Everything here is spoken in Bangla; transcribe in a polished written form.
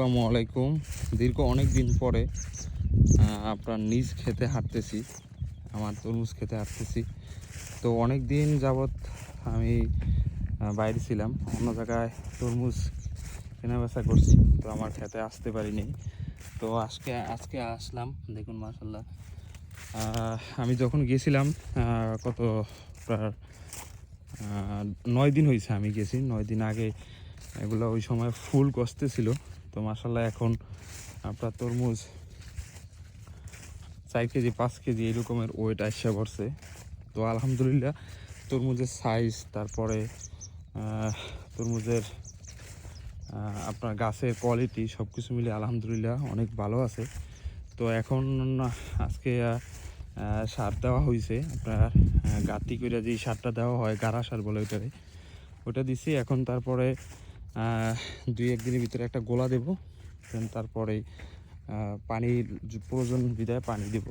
আসসালামু আলাইকুম। দীর্ঘ অনেক দিন পরে আপনার নিজ খেতে হাঁটতেছি, আমার তরমুজ খেতে হাঁটতেছি। তো অনেক দিন যাবৎ আমি বাইরে ছিলাম, অন্য জায়গায় তরমুজ কেনাবেচা করছি, তো আমার খেতে আসতে পারিনি। তো আজকে আসলাম। দেখুন মাশাল্লাহ, আমি যখন গেছিলাম কত প্রায় 9 দিন হয়েছে আমি গেছি। 9 দিন আগে এগুলো ওই সময় ফুল কষতে ছিল। তো মাশাল্লাহ এখন আপনার তরমুজ 4 কেজি 5 কেজি এরকমের ওয়েট আসছে পড়ছে। তো আলহামদুলিল্লাহ তরমুজের সাইজ, তারপরে তরমুজের আপনার গাছের কোয়ালিটি সব কিছু মিলে আলহামদুলিল্লাহ অনেক ভালো আছে। তো এখন আজকে সার দেওয়া হয়েছে, আপনার গাঁতি করে যেই সারটা দেওয়া হয়, গাড়া সার বলে ওইটারে, ওটা দিছি। এখন তারপরে 2-1 দিনের ভিতরে একটা গোলা দেব, দেন তারপরে পানির প্রয়োজন বিধায় পানি দেব।